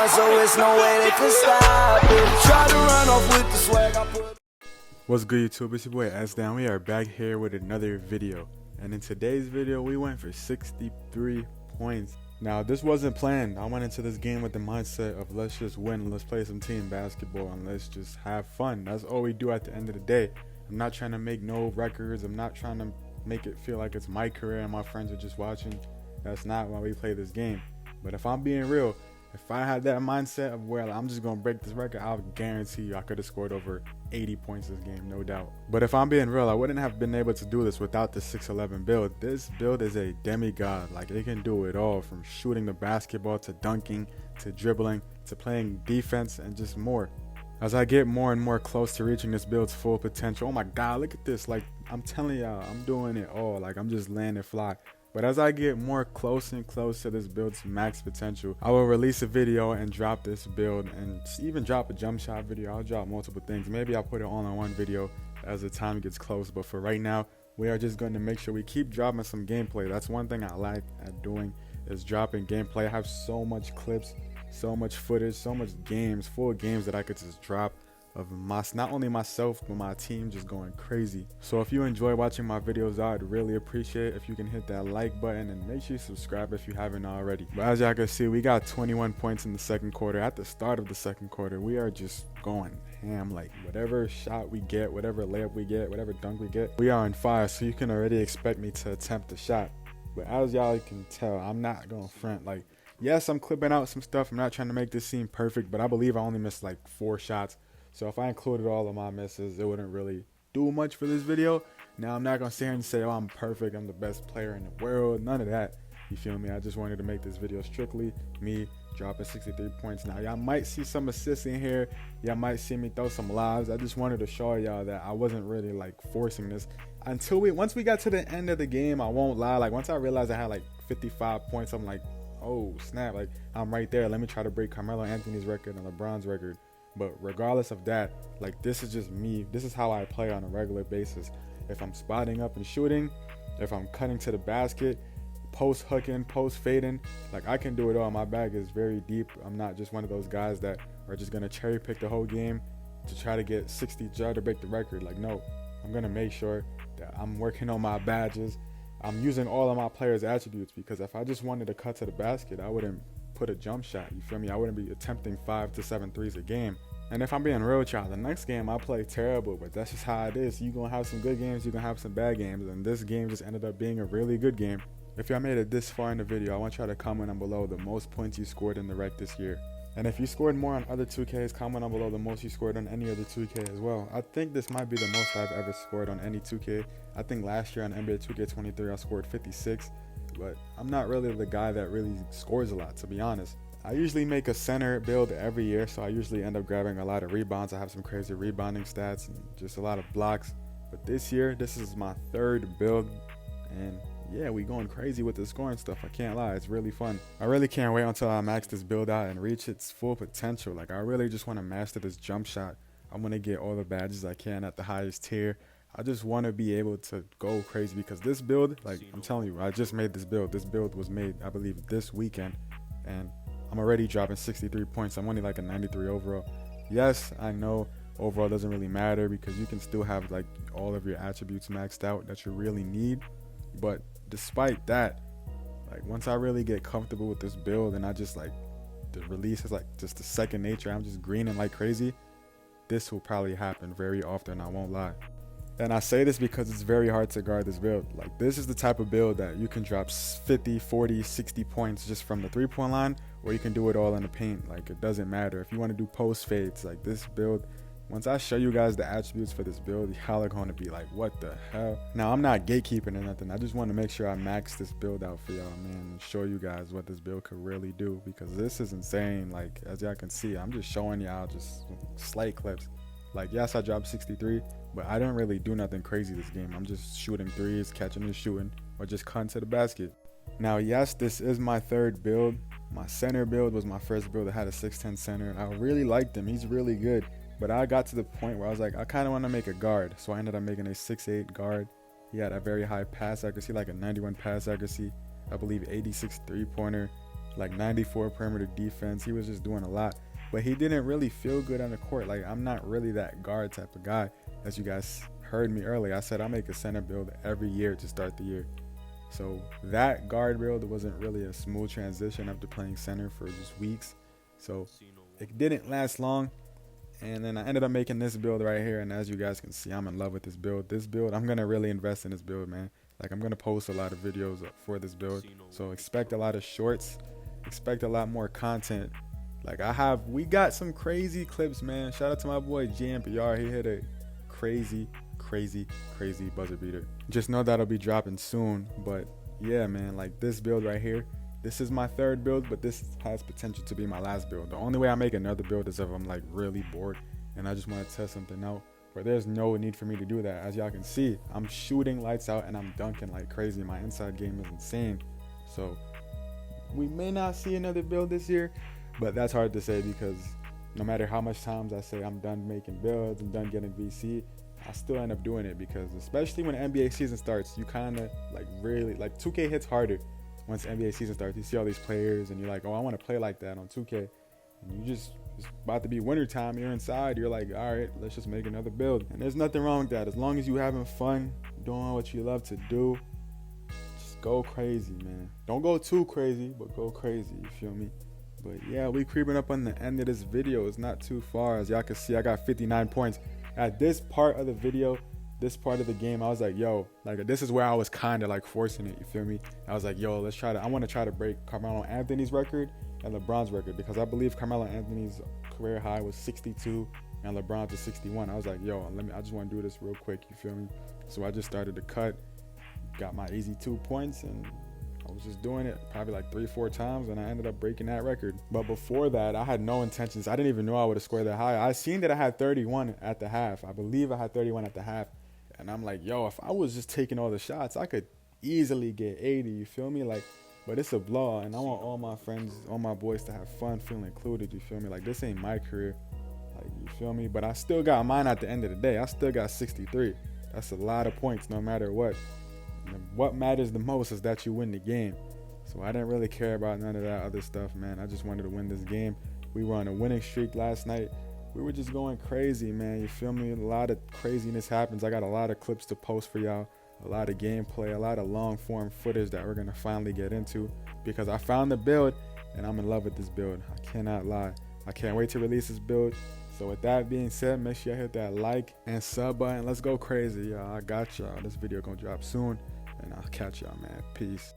on, so it's no way they could stop it. Try to run off with the swag I put. What's good, YouTube? It's your boy S Down. We are back here with another video, and in today's video we went for 63 points. Now this wasn't planned. I went into this game with the mindset of let's just win, let's play some team basketball, and let's just have fun. That's all we do at the end of the day. I'm not trying to make no records. I'm not trying to make it feel like it's my career and my friends are just watching. That's not why we play this game. But if I'm being real, if I had that mindset of where I'm just gonna break this record, I'll guarantee you I could have scored over 80 points this game, no doubt. But if I'm being real, I wouldn't have been able to do this without the 6'11 build. This build is a demigod. Like, it can do it all, from shooting the basketball to dunking to dribbling to playing defense and just more. As I get more and more close to reaching this build's full potential, oh my god, look at this. Like, I'm telling y'all, I'm doing it all. Like, I'm just landing fly. But as I get more close and close to this build's max potential, I will release a video and drop this build, and even drop a jump shot video. I'll drop multiple things. Maybe I'll put it all in one video as the time gets close. But for right now, we are just going to make sure we keep dropping some gameplay. That's one thing I like at doing, is dropping gameplay. I have so much clips, so much footage, so much games, full games that I could just drop of not only myself but my team just going crazy. So if you enjoy watching my videos, I'd really appreciate it if you can hit that like button and make sure you subscribe if you haven't already. But as y'all can see, we got 21 points in the second quarter. At the start of the second quarter, we are just going ham. Like, whatever shot we get, whatever layup we get, whatever dunk we get, we are on fire. So you can already expect me to attempt the shot. But as y'all can tell, I'm not gonna front. Like, yes, I'm clipping out some stuff. I'm not trying to make this seem perfect, but I believe I only missed like 4 shots. So if I included all of my misses, it wouldn't really do much for this video. Now, I'm not going to sit here and say, oh, I'm perfect, I'm the best player in the world. None of that. You feel me? I just wanted to make this video strictly me dropping 63 points. Now, y'all might see some assists in here. Y'all might see me throw some lives. I just wanted to show y'all that I wasn't really like forcing this. Once we got to the end of the game, I won't lie. Like, once I realized I had like 55 points, I'm like, oh, snap. Like, I'm right there. Let me try to break Carmelo Anthony's record and LeBron's record. But regardless of that, like, this is just me. This is how I play on a regular basis. If I'm spotting up and shooting, if I'm cutting to the basket, post hooking, post fading, like, I can do it all. My bag is very deep. I'm not just one of those guys that are just gonna cherry pick the whole game to try to get 60 try to break the record. Like, no, I'm gonna make sure that I'm working on my badges. I'm using all of my players' attributes, because if I just wanted to cut to the basket, I wouldn't put a jump shot. You feel me? I wouldn't be attempting 5 to 7 threes a game. And if I'm being real with y'all, the next game I play terrible, but that's just how it is. You're gonna have some good games, you're gonna have some bad games, and this game just ended up being a really good game. If y'all made it this far in the video, I want y'all to comment down below the most points you scored in the rec this year. And if you scored more on other 2Ks, comment down below the most you scored on any other 2K as well. I think this might be the most I've ever scored on any 2K. I think last year on NBA 2K23 I scored 56, but I'm not really the guy that really scores a lot, to be honest. I usually make a center build every year, so I usually end up grabbing a lot of rebounds. I have some crazy rebounding stats and just a lot of blocks. But this year, this is my 3rd build, and yeah, we going crazy with the scoring stuff. I can't lie, it's really fun. I really can't wait until I max this build out and reach its full potential. Like, I really just want to master this jump shot. I want to get all the badges I can at the highest tier. I just want to be able to go crazy, because this build, like, I'm telling you, I just made this build. This build was made, I believe, this weekend, and I'm already dropping 63 points. I'm only like a 93 overall. Yes, I know overall doesn't really matter, because you can still have like all of your attributes maxed out that you really need. But despite that, like, once I really get comfortable with this build and I just like, the release is like just the second nature, I'm just greening like crazy, this will probably happen very often, I won't lie. And I say this because it's very hard to guard this build. Like, this is the type of build that you can drop 50, 40, 60 points just from the 3-point line, or you can do it all in the paint. Like, it doesn't matter. If you want to do post fades, like, this build, once I show you guys the attributes for this build, y'all are going to be like, what the hell? Now, I'm not gatekeeping or nothing. I just want to make sure I max this build out for y'all, man, and show you guys what this build could really do, because this is insane. Like, as y'all can see, I'm just showing y'all just slight clips. Like, yes, I dropped 63, but I didn't really do nothing crazy this game. I'm just shooting threes, catching and shooting, or just cutting to the basket. Now, yes, this is my 3rd build. My center build was my first build. I had a 6'10 center, and I really liked him. He's really good. But I got to the point where I was like, I kind of want to make a guard. So I ended up making a 6'8 guard. He had a very high pass accuracy, like a 91 pass accuracy. I believe 86 three-pointer. like 94 perimeter defense. He was just doing a lot, but he didn't really feel good on the court. Like, I'm not really that guard type of guy. As you guys heard me earlier, I said I make a center build every year to start the year. So that guard build wasn't really a smooth transition after playing center for just weeks. So it didn't last long. And then I ended up making this build right here. And as you guys can see, I'm in love with this build. This build, I'm going to really invest in this build, man. Like, I'm going to post a lot of videos for this build. So expect a lot of shorts. Expect a lot more content. Like, we got some crazy clips, man. Shout out to my boy JMPR. He hit a crazy buzzer beater. Just know that'll be dropping soon. But yeah, man, like this build right here, this is my third build, but this has potential to be my last build. The only way I make another build is if I'm like really bored and I just want to test something out, where there's no need for me to do that. As y'all can see, I'm shooting lights out and I'm dunking like crazy. My inside game is insane. So we may not see another build this year, but that's hard to say, because no matter how much times I say I'm done making builds, I'm done getting VC, I still end up doing it, because especially when NBA season starts, you kind of like really, like 2K hits harder once NBA season starts. You see all these players and you're like, oh, I want to play like that on 2K. And you just, it's about to be winter time, you're inside, you're like, all right, let's just make another build. And there's nothing wrong with that. As long as you having fun, doing what you love to do, just go crazy, man. Don't go too crazy, but go crazy, you feel me? But yeah, we creeping up on the end of this video. It's not too far. As y'all can see, I got 59 points. At this part of the video, this part of the game, I was like, yo, like this is where I was kind of like forcing it, you feel me? I was like, yo, I want to try to break Carmelo Anthony's record and LeBron's record, because I believe Carmelo Anthony's career high was 62 and LeBron's was 61. I was like, yo, I just want to do this real quick, you feel me? So I just started to cut, got my easy 2 points, and I was just doing it probably like 3-4 times, and I ended up breaking that record. But before that, I had no intentions. I didn't even know I would have scored that high. I seen that I had 31 at the half. I believe I had 31 at the half. And I'm like, yo, if I was just taking all the shots, I could easily get 80, you feel me? Like, but it's a blowout, and I want all my friends, all my boys to have fun, feel included, you feel me? Like, this ain't my career, like, you feel me? But I still got mine at the end of the day. I still got 63. That's a lot of points no matter what. And what matters the most is that you win the game. So I didn't really care about none of that other stuff, man. I just wanted to win this game. We were on a winning streak last night. We were just going crazy, man. You feel me? A lot of craziness happens. I got a lot of clips to post for y'all, a lot of gameplay, a lot of long form footage that we're gonna finally get into, because I found the build and I'm in love with this build. I cannot lie. I can't wait to release this build. So with that being said, make sure you hit that like and sub button. Let's go crazy, y'all. I got y'all. This video gonna drop soon, and I'll catch y'all, man. Peace.